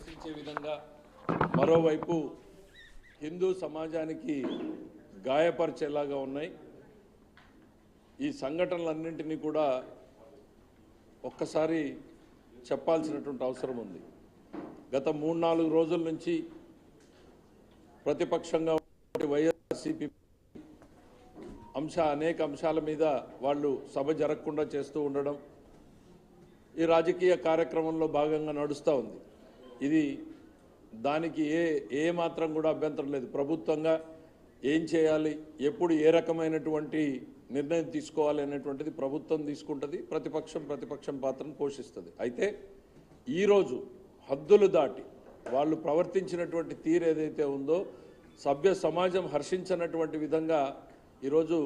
ప్రశ్నించే విధంగా మరోవైపు హిందూ సమాజానికి గాయపరిచేలాగా ఉన్నాయి. ఈ సంఘటనలన్నింటినీ కూడా ఒక్కసారి చెప్పాల్సినటువంటి అవసరం ఉంది. గత 3-4 రోజుల నుంచి ప్రతిపక్షంగా వైఎస్ఆర్సీపీ అనేక అంశాల మీద వాళ్ళు సభ జరగకుండా చేస్తూ ఉండడం ఈ రాజకీయ కార్యక్రమంలో భాగంగా నడుస్తూ ఉంది. ఇది దానికి ఏ మాత్రం కూడా అభ్యంతరం లేదు. ప్రభుత్వంగా ఏం చేయాలి, ఎప్పుడు ఏ రకమైనటువంటి నిర్ణయం తీసుకోవాలి అనేటువంటిది ప్రభుత్వం తీసుకుంటుంది, ప్రతిపక్షం పాత్రను పోషిస్తుంది. అయితే ఈరోజు హద్దులు దాటి వాళ్ళు ప్రవర్తించినటువంటి తీరు ఏదైతే ఉందో సభ్య సమాజం హర్షించినటువంటి విధంగా ఈరోజు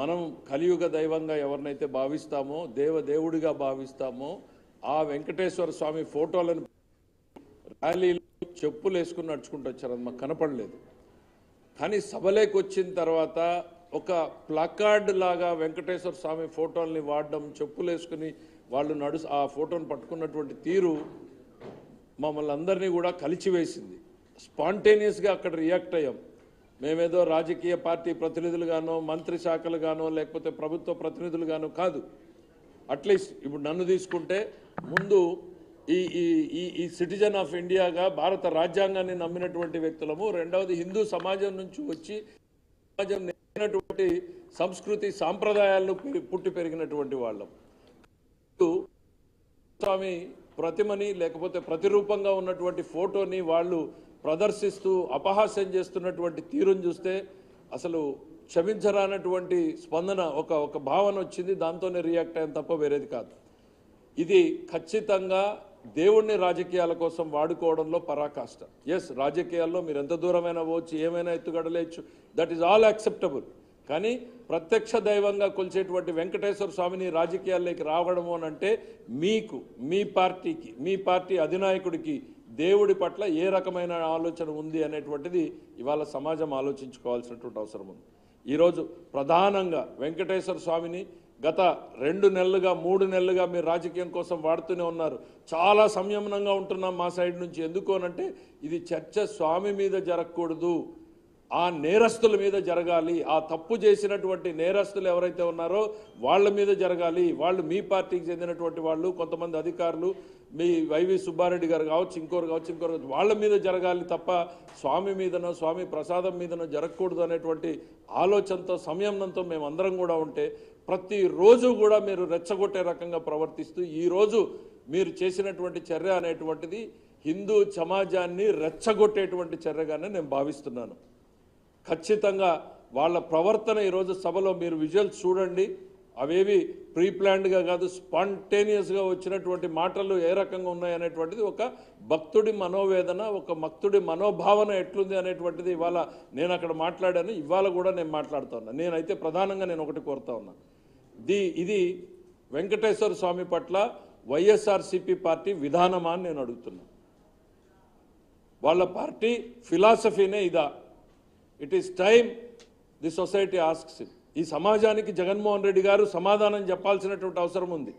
మనం కలియుగ దైవంగా ఎవరినైతే భావిస్తామో, దేవుడిగా భావిస్తామో ఆ వెంకటేశ్వర స్వామి ఫోటోలను ర్యాలీలు చెప్పులు వేసుకుని నడుచుకుంటూ వచ్చారు. అది మాకు కనపడలేదు. కానీ సభలోకి వచ్చిన తర్వాత ఒక ప్లకార్డ్ లాగా వెంకటేశ్వర స్వామి ఫోటోల్ని వాడడం, చెప్పులు వేసుకుని వాళ్ళు ఆ ఫోటోను పట్టుకున్నటువంటి తీరు మమ్మల్ని అందరినీ కూడా కలిచివేసింది. స్పాంటేనియస్గా అక్కడ రియాక్ట్ అయ్యాం. మేమేదో రాజకీయ పార్టీ ప్రతినిధులుగానో, మంత్రి శాఖలుగానో, లేకపోతే ప్రభుత్వ ప్రతినిధులుగానో కాదు. అట్లీస్ట్ ఇప్పుడు నన్ను తీసుకుంటే ముందు ఈ సిటిజన్ ఆఫ్ ఇండియాగా భారత రాజ్యాంగాన్ని నమ్మినటువంటి వ్యక్తులము, రెండవది హిందూ సమాజం నుంచి వచ్చి సమాజం నేర్పినటువంటి సంస్కృతి సాంప్రదాయాలను పుట్టి పెరిగినటువంటి వాళ్ళం. స్వామి ప్రతిమని లేకపోతే ప్రతిరూపంగా ఉన్నటువంటి ఫోటోని వాళ్ళు ప్రదర్శిస్తూ అపహాస్యం చేస్తున్నటువంటి తీరును చూస్తే అసలు క్షమించరానటువంటి స్పందన, ఒక భావన వచ్చింది. దాంతోనే రియాక్ట్ అయ్యాను తప్ప వేరేది కాదు. ఇది ఖచ్చితంగా దేవుణ్ణి రాజకీయాల కోసం వాడుకోవడంలో పరాకాష్ట. ఎస్, రాజకీయాల్లో మీరు ఎంత దూరమైనా పోవచ్చు, ఏమైనా ఎత్తుగడలేచ్చు, దట్ ఈజ్ ఆల్ యాక్సెప్టబుల్. కానీ ప్రత్యక్ష దైవంగా కొలిచేటువంటి వెంకటేశ్వర స్వామిని రాజకీయాల్లోకి రావడము అని అంటే మీకు, మీ పార్టీకి, మీ పార్టీ అధినాయకుడికి దేవుడి పట్ల ఏ రకమైన ఆలోచన ఉంది అనేటువంటిది ఇవాళ సమాజం ఆలోచించుకోవాల్సినటువంటి అవసరం ఉంది. ఈరోజు ప్రధానంగా వెంకటేశ్వర స్వామిని గత 2 నెలలుగా 3 నెలలుగా మీరు రాజకీయం కోసం వాడుతూనే ఉన్నారు. చాలా సంయమనంగా ఉంటున్నాం మా సైడ్ నుంచి. ఎందుకు అనంటే ఇది చర్చ స్వామి మీద జరగకూడదు, ఆ నేరస్తుల మీద జరగాలి. ఆ తప్పు చేసినటువంటి నేరస్తులు ఎవరైతే ఉన్నారో వాళ్ళ మీద జరగాలి. వాళ్ళు మీ పార్టీకి చెందినటువంటి వాళ్ళు, కొంతమంది అధికారులు, మీ వైవి సుబ్బారెడ్డి గారు కావచ్చు, ఇంకోరు కావచ్చు, వాళ్ళ మీద జరగాలి తప్ప స్వామి మీదనో, స్వామి ప్రసాదం మీదనో జరగకూడదు అనేటువంటి ఆలోచనతో, సంయమనంతో మేమందరం కూడా ఉంటే ప్రతిరోజు కూడా మీరు రెచ్చగొట్టే రకంగా ప్రవర్తిస్తూ ఈరోజు మీరు చేసినటువంటి చర్య అనేటువంటిది హిందూ సమాజాన్ని రెచ్చగొట్టేటువంటి చర్యగానే నేను భావిస్తున్నాను. ఖచ్చితంగా వాళ్ళ ప్రవర్తన ఈరోజు సభలో మీరు విజువల్స్ చూడండి. అవేవి ప్రీ ప్లాన్డ్గా కాదు, స్పాంటేనియస్గా వచ్చినటువంటి మాటలు ఏ రకంగా ఉన్నాయనేటువంటిది ఒక భక్తుడి మనోవేదన, ఒక భక్తుడి మనోభావన ఎట్లుంది అనేటువంటిది ఇవాళ నేను అక్కడ మాట్లాడాను. ఇవాళ కూడా నేను మాట్లాడుతూ ఉన్నా. నేనైతే ప్రధానంగా నేను ఒకటి కోరుతా ఉన్నా, ఇది వెంకటేశ్వర స్వామి పట్ల వైఎస్ఆర్సీపీ పార్టీ విధానమా అని నేను అడుగుతున్నా. వాళ్ళ పార్టీ ఫిలాసఫీనే ఇదా? It is time the society asks him. ఈ సమాజానికి జగన్మోహన్ రెడ్డి గారు సమాధానం చెప్పాల్సినటువంటి అవసరం ఉంది.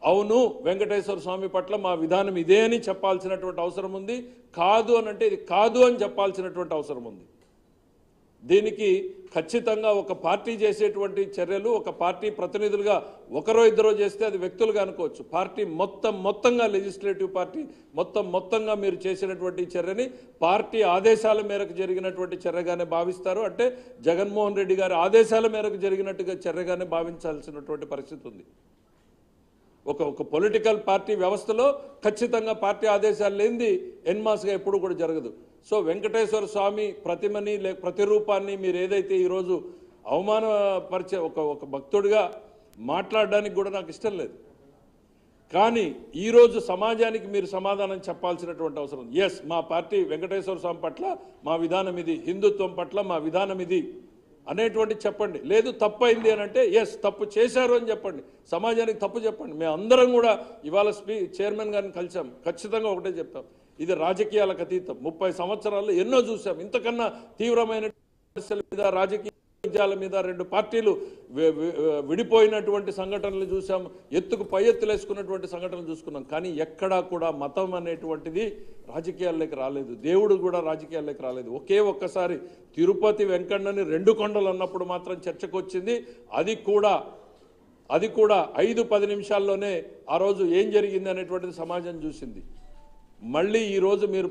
అవును, వెంకటేశ్వర స్వామి పట్ల మా విధానం ఇదే అని చెప్పాల్సినటువంటి అవసరం ఉంది. కాదు అని అంటే ఇది కాదు అని చెప్పాల్సినటువంటి అవసరం ఉంది. దీనికి ఖచ్చితంగా ఒక పార్టీ చేసేటువంటి చర్యలు, ఒక పార్టీ ప్రతినిధులుగా ఒకరో ఇద్దరో చేస్తే అది వ్యక్తులుగా అనుకోవచ్చు. పార్టీ మొత్తంగా లెజిస్లేటివ్ పార్టీ మొత్తంగా మీరు చేసినటువంటి చర్యని పార్టీ ఆదేశాల మేరకు జరిగినటువంటి చర్యగానే భావిస్తారు. అంటే జగన్మోహన్ రెడ్డి గారి ఆదేశాల మేరకు జరిగినట్టుగా చర్యగానే భావించాల్సినటువంటి పరిస్థితి ఉంది. ఒక పొలిటికల్ పార్టీ వ్యవస్థలో ఖచ్చితంగా పార్టీ ఆదేశాలు లేనిది ఎన్మాస్గా ఎప్పుడు కూడా జరగదు. సో వెంకటేశ్వర స్వామి ప్రతిమని ప్రతిరూపాన్ని మీరు ఏదైతే ఈరోజు అవమానపరిచే ఒక భక్తుడిగా మాట్లాడడానికి కూడా నాకు ఇష్టం లేదు. కానీ ఈరోజు సమాజానికి మీరు సమాధానం చెప్పాల్సినటువంటి అవసరం. ఎస్, మా పార్టీ వెంకటేశ్వర స్వామి పట్ల మా విధానం ఇది, హిందుత్వం పట్ల మా విధానం ఇది అనేటువంటి చెప్పండి. లేదు తప్పైంది అని అంటే ఎస్ తప్పు చేశారు అని చెప్పండి. సమాజానికి తప్పు చెప్పండి. మేము అందరం కూడా ఇవాళ చైర్మన్ గారిని కలిసాం. ఖచ్చితంగా ఒకటే చెప్తాం, ఇది రాజకీయాలకు అతీతం. 30 సంవత్సరాల్లో ఎన్నో చూసాం. ఇంతకన్నా తీవ్రమైన సమస్యల మీద రాజకీయ విజయాల మీద రెండు పార్టీలు విడిపోయినటువంటి సంఘటనలు చూసాం, ఎత్తుకు పై ఎత్తులేసుకున్నటువంటి సంఘటనలు చూసుకున్నాం. కానీ ఎక్కడా కూడా మతం అనేటువంటిది రాజకీయాల్లోకి రాలేదు, దేవుడు కూడా రాజకీయాల్లోకి రాలేదు. ఒక్కసారి తిరుపతి వెంకన్నని రెండు కొండలు అన్నప్పుడు మాత్రం చర్చకు వచ్చింది. అది కూడా 5-10 నిమిషాల్లోనే ఆ రోజు ఏం జరిగింది అనేటువంటిది సమాజం చూసింది. మళ్ళీ ఈరోజు మీరు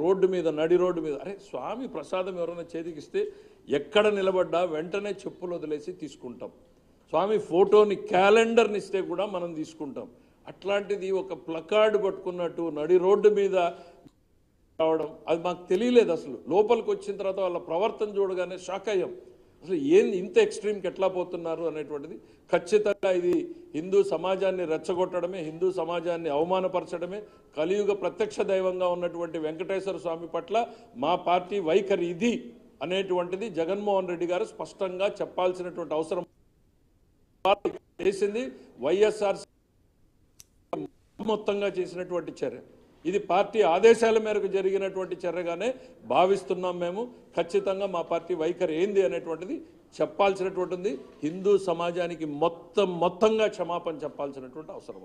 రోడ్డు మీద, నడి రోడ్డు మీద, అరే స్వామి ప్రసాదం ఎవరైనా చేతికిస్తే ఎక్కడ నిలబడ్డా వెంటనే చెప్పులు వదిలేసి తీసుకుంటాం. స్వామి ఫోటోని, క్యాలెండర్ని ఇస్తే కూడా మనం తీసుకుంటాం. అట్లాంటిది ఒక ప్లకార్డు పట్టుకున్నట్టు నడి రోడ్డు మీద రావడం, అది మాకు తెలియలేదు. అసలు లోపలికి వచ్చిన తర్వాత వాళ్ళ ప్రవర్తన చూడగానే షాక్ అయ్యాం. అసలు ఇంత ఎక్స్ట్రీమ్కి ఎట్లా పోతున్నారు అనేటువంటిది. ఖచ్చితంగా ఇది హిందూ సమాజాన్ని రెచ్చగొట్టడమే, హిందూ సమాజాన్ని అవమానపరచడమే. కలియుగ ప్రత్యక్ష దైవంగా ఉన్నటువంటి వెంకటేశ్వర స్వామి పట్ల మా పార్టీ వైఖరి ఇది అనేటువంటిది జగన్మోహన్ రెడ్డి గారు స్పష్టంగా చెప్పాల్సినటువంటి అవసరం చేసింది. వైఎస్ఆర్ మొత్తంగా చేసినటువంటి చర్య ఇది పార్టీ ఆదేశాల మేరకు జరిగినటువంటి చర్యగానే భావిస్తున్నాం మేము. ఖచ్చితంగా మా పార్టీ వైఖరి ఏంది అనేటువంటిది చెప్పాల్సినటువంటి హిందూ సమాజానికి మొత్తంగా క్షమాపణ చెప్పాల్సినటువంటి అవసరం.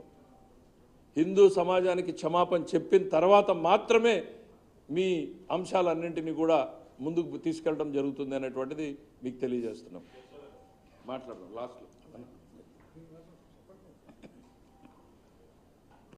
హిందూ సమాజానికి క్షమాపణ చెప్పిన తర్వాత మాత్రమే మీ అంశాలన్నింటినీ కూడా ముందుకు తీసుకెళ్ళడం జరుగుతుంది అనేటువంటిది మీకు తెలియజేస్తున్నాం. మాట్లాడదాం లాస్ట్లో.